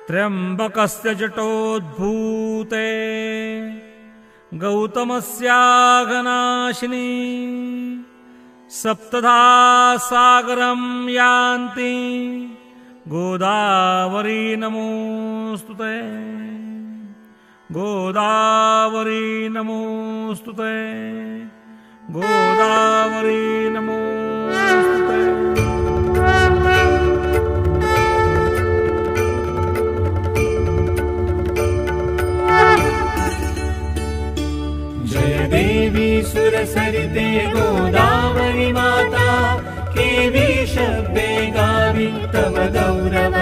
त्र्यंबकस्य जटोद्भूते गौतमस्याघनाशिनी सप्तधा सागरं यान्ति गोदावरी नमोस्तुते गोदावरी नमोस्तुते गोदावरी नमोस्तुते। जय देवी सुरसरिते गोदावरी माता, केवी शब्दे गावी तव गौरव